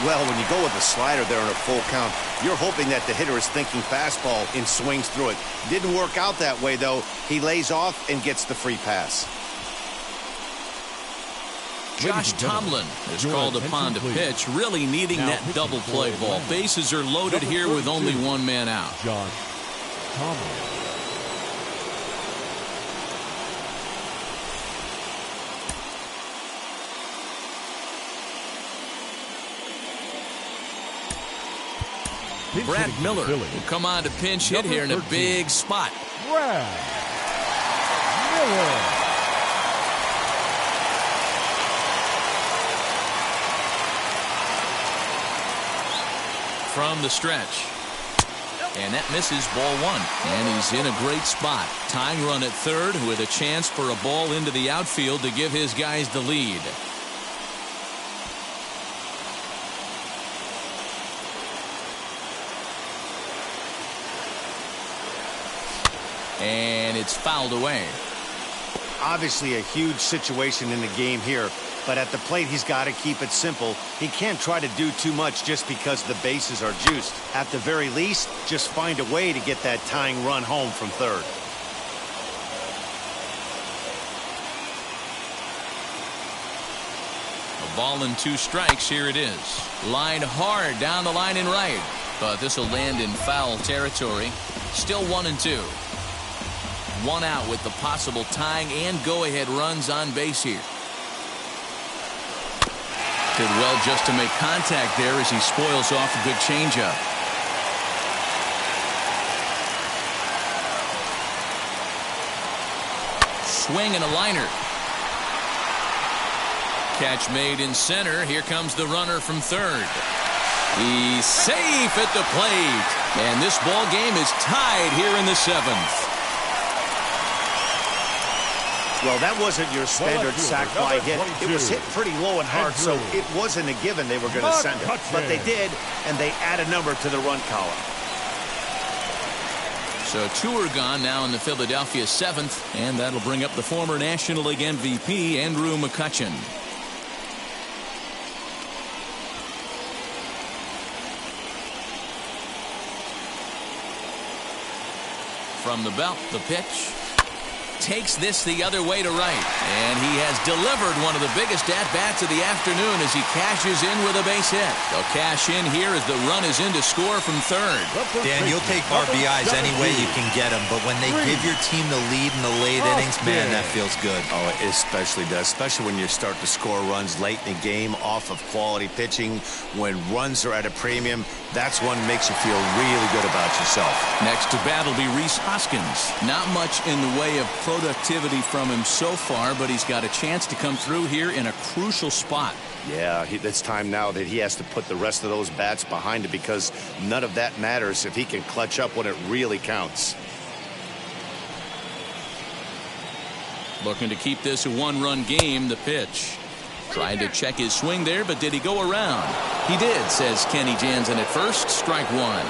Well, when you go with the slider there in a full count, you're hoping that the hitter is thinking fastball and swings through it. Didn't work out that way, though. He lays off and gets the free pass. Josh Tomlin is called upon to pitch, really needing that double play ball. Bases are loaded here with only 1 man out. Josh Tomlin. Brad Miller will come on to pinch hit here in a big spot. Brad Miller. From the stretch. And that misses, ball one. And he's in a great spot. Tying run at third with a chance for a ball into the outfield to give his guys the lead. And it's fouled away. Obviously a huge situation in the game here, but at the plate he's got to keep it simple. He can't try to do too much just because the bases are juiced. At the very least, just find a way to get that tying run home from third. A ball and 2 strikes. Here it is. Lined hard down the line in right, but this will land in foul territory. Still 1-2. 1 out with the possible tying and go-ahead runs on base here. Did well just to make contact there as he spoils off a good changeup. Swing and a liner. Catch made in center. Here comes the runner from third. He's safe at the plate. And this ball game is tied here in the 7th. Well, that wasn't your standard sac fly hit. It was hit pretty low and hard, so it wasn't a given they were going to send it. But they did, and they add a number to the run column. So 2 are gone now in the Philadelphia 7th, and that'll bring up the former National League MVP, Andrew McCutchen. From the belt, the pitch. Takes this the other way to right. And he has delivered one of the biggest at-bats of the afternoon as he cashes in with a base hit. They'll cash in here as the run is in to score from third. Dan, you'll take RBIs any way you can get them, but when they give your team the lead in the late innings, man, that feels good. Oh, it especially does, especially when you start to score runs late in the game off of quality pitching. When runs are at a premium, that's one that makes you feel really good about yourself. Next to bat will be Rhys Hoskins. Not much in the way of productivity from him so far, but he's got a chance to come through here in a crucial spot. Yeah, it's time now that he has to put the rest of those bats behind it, because none of that matters if he can clutch up when it really counts. Looking to keep this a 1-run game. The pitch. Tried to check his swing there, but did he go around? He did, says Kenny Jansen at first. Strike 1.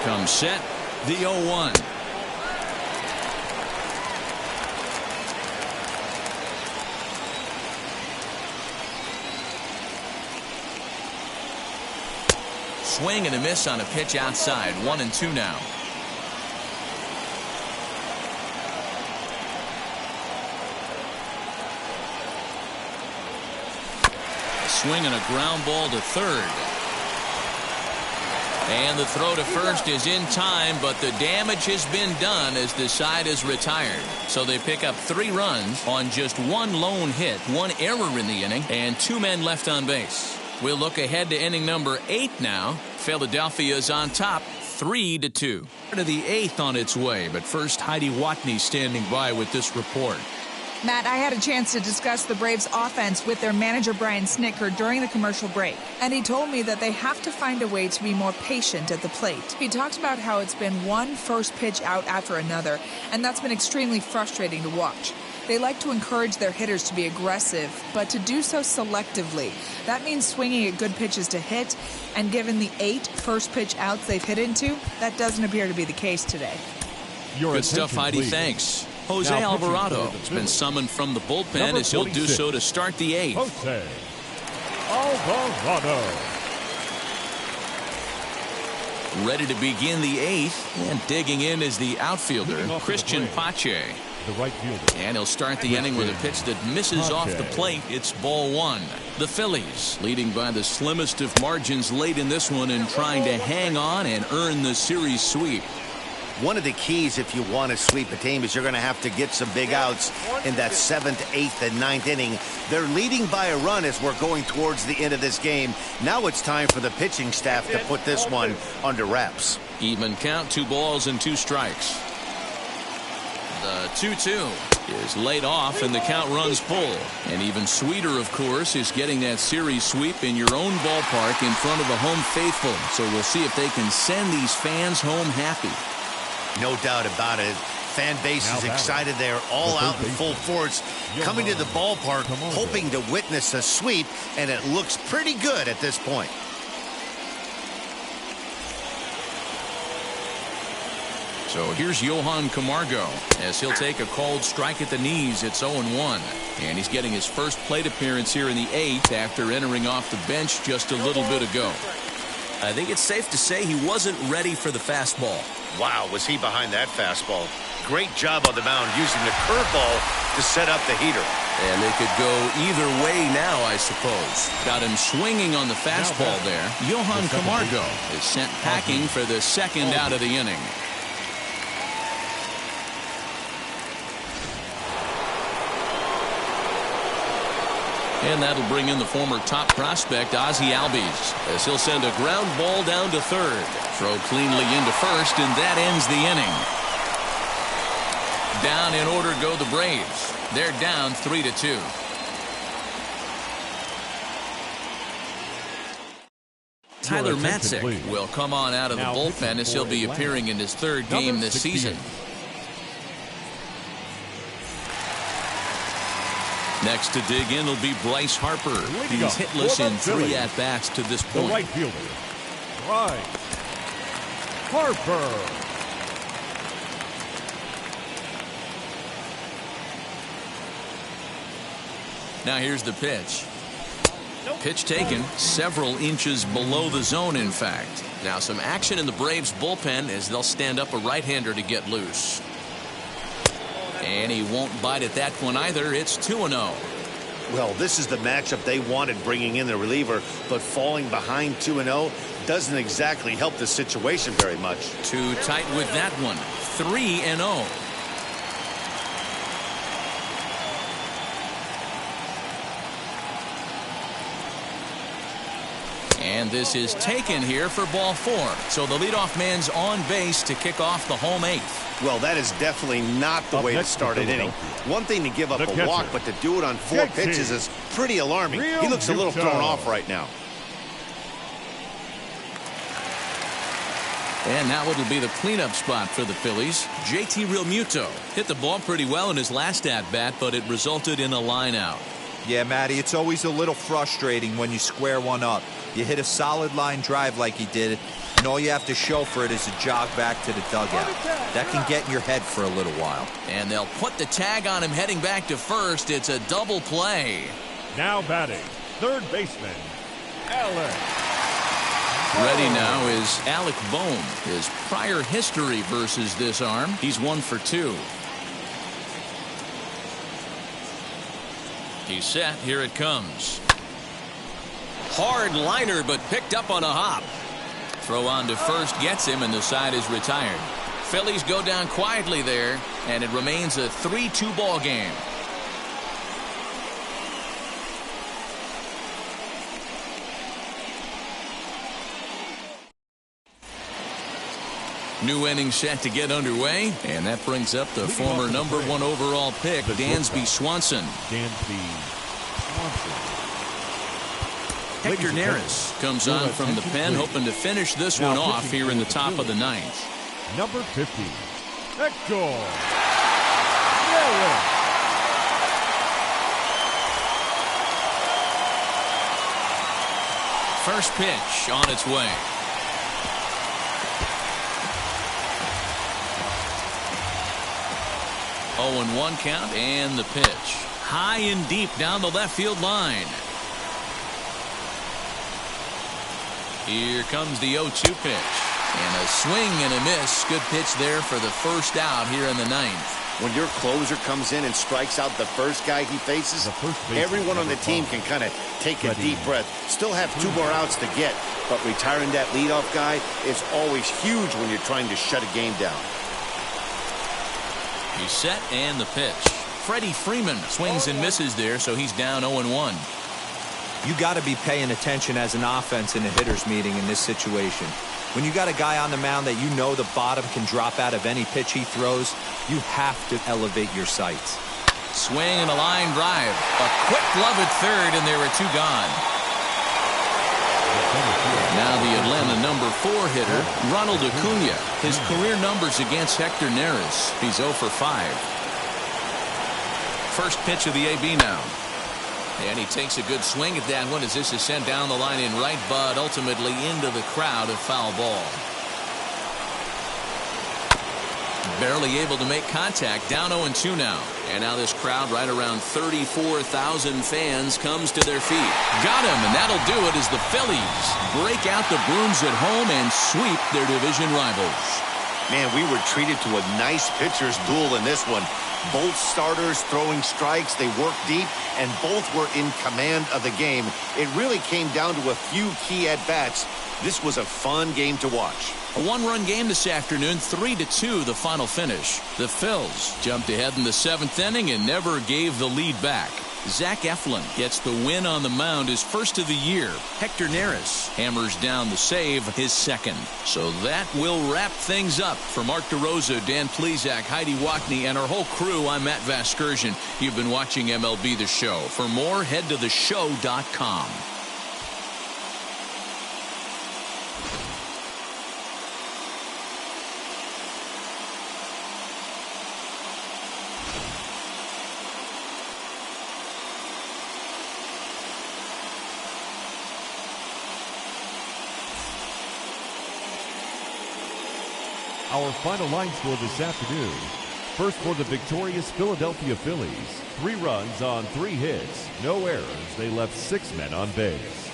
Comes set, the 0-1. Swing and a miss on a pitch outside. 1-2 now. Swing and a ground ball to third. And the throw to first is in time, but the damage has been done as the side is retired. So they pick up 3 runs on just 1 lone hit, 1 error in the inning, and 2 men left on base. We'll look ahead to inning number 8 now. Philadelphia is on top, 3-2. To the 8th on its way, but first Heidi Watney standing by with this report. Matt, I had a chance to discuss the Braves' offense with their manager, Brian Snitker, during the commercial break. And he told me that they have to find a way to be more patient at the plate. He talked about how it's been one first pitch out after another, and that's been extremely frustrating to watch. They like to encourage their hitters to be aggressive, but to do so selectively. That means swinging at good pitches to hit, and given the 8 first pitch outs they've hit into, that doesn't appear to be the case today. Good stuff, Heidi. Thanks. Jose Alvarado has been summoned from the bullpen as he'll do so to start the 8th. Jose Alvarado. Ready to begin the 8th, and digging in is the outfielder, Christian Pache. The right fielder. And he'll start the inning with a pitch that misses off the plate. It's ball 1. The Phillies leading by the slimmest of margins late in this one and trying to hang on and earn the series sweep. One of the keys if you want to sweep a team is you're going to have to get some big outs in that 7th, 8th, and 9th inning. They're leading by a run as we're going towards the end of this game. Now it's time for the pitching staff to put this one under wraps. Even count, 2 balls and 2 strikes. The 2-2 is laid off and the count runs full. And even sweeter, of course, is getting that series sweep in your own ballpark in front of the home faithful. So we'll see if they can send these fans home happy. No doubt about it. Fan base is excited. They're all out in full force, coming to the ballpark, hoping to witness a sweep, and it looks pretty good at this point. So here's Johan Camargo as he'll take a called strike at the knees. It's 0-1. And he's getting his first plate appearance here in the 8th after entering off the bench just a little bit ago. I think it's safe to say he wasn't ready for the fastball. Wow, was he behind that fastball. Great job on the mound using the curveball to set up the heater. And it could go either way now, I suppose. Got him swinging on the fastball there. Johan Camargo is sent packing for the 2nd out of the inning. And that'll bring in the former top prospect, Ozzie Albies, as he'll send a ground ball down to 3rd. Throw cleanly into 1st, and that ends the inning. Down in order go the Braves. They're down 3-2. Tyler Matzek will come on out of the bullpen as he'll be appearing in his 3rd game this season. Next to dig in will be Bryce Harper. He's hitless in 3 at-bats to this point. The right fielder, Bryce Harper. Now here's the pitch. Pitch taken several inches below the zone, in fact. Now some action in the Braves bullpen as they'll stand up a right-hander to get loose. And he won't bite at that one either. It's 2-0. Well, this is the matchup they wanted, bringing in the reliever, but falling behind 2-0 doesn't exactly help the situation very much. Too tight with that one. 3-0. And this is taken here for ball 4. So the leadoff man's on base to kick off the home 8th. Well, that is definitely not the way to start an inning. One thing to give up a walk, but to do it on 4 pitches is pretty alarming. He looks a little thrown off right now. And now it'll be the cleanup spot for the Phillies. JT Realmuto hit the ball pretty well in his last at-bat, but it resulted in a line out. Yeah, Matty, it's always a little frustrating when you square one up. You hit a solid line drive like he did, and all you have to show for it is a jog back to the dugout. That can get in your head for a little while. And they'll put the tag on him heading back to 1st. It's a double play. Now batting, 3rd baseman, Alec. Ready now is Alec Bohm. His prior history versus this arm, he's 1 for 2. He's set. Here it comes. Hard liner, but picked up on a hop. Throw on to 1st gets him, and the side is retired. Phillies go down quietly there, and it remains a 3-2 ball game. New inning set to get underway, and that brings up the former #1 overall pick, Dansby Swanson. Dansby Swanson. Hector Neris comes on from the pen, hoping to finish this one off here in the top of the 9th. Number 50, Hector Neris. First pitch on its way. Oh, and 1 count, and the pitch. High and deep down the left field line. Here comes the 0-2 pitch. And a swing and a miss. Good pitch there for the 1st out here in the 9th. When your closer comes in and strikes out the first guy he faces, everyone on the team can kind of take a deep breath. Still have 2 more outs to get, but retiring that leadoff guy is always huge when you're trying to shut a game down. He's set and the pitch. Freddie Freeman swings and misses there, so he's down 0-1. You got to be paying attention as an offense in a hitter's meeting in this situation. When you got a guy on the mound that you know the bottom can drop out of any pitch he throws, you have to elevate your sights. Swing and a line drive. A quick glove at third, and there are 2 gone. Now the Atlanta number 4 hitter, Ronald Acuna. His career numbers against Hector Neris. He's 0 for 5. First pitch of the AB now. And he takes a good swing at that one as this is sent down the line in right, but ultimately into the crowd, a foul ball. Barely able to make contact, down 0-2 now. And now this crowd, right around 34,000 fans, comes to their feet. Got him, and that'll do it as the Phillies break out the brooms at home and sweep their division rivals. Man, we were treated to a nice pitcher's duel in this one. Both starters throwing strikes, they worked deep, and both were in command of the game. It really came down to a few key at-bats. This was a fun game to watch. A 1-run game this afternoon, 3-2 the final finish. The Phils jumped ahead in the 7th inning and never gave the lead back. Zach Eflin gets the win on the mound, his first of the year. Hector Neris hammers down the save, his second. So that will wrap things up. For Mark DeRosa, Dan Plesac, Heidi Wackney, and our whole crew, I'm Matt Vasgersian. You've been watching MLB The Show. For more, head to theshow.com. Our final line score this afternoon. First for the victorious Philadelphia Phillies. 3 runs on 3 hits. No errors. They left 6 men on base.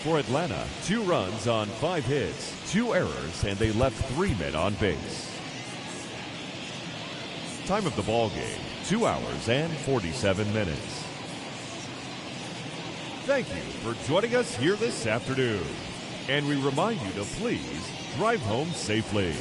For Atlanta, 2 runs on 5 hits. 2 errors, and they left 3 men on base. Time of the ball game, 2 hours and 47 minutes. Thank you for joining us here this afternoon. And we remind you to please drive home safely.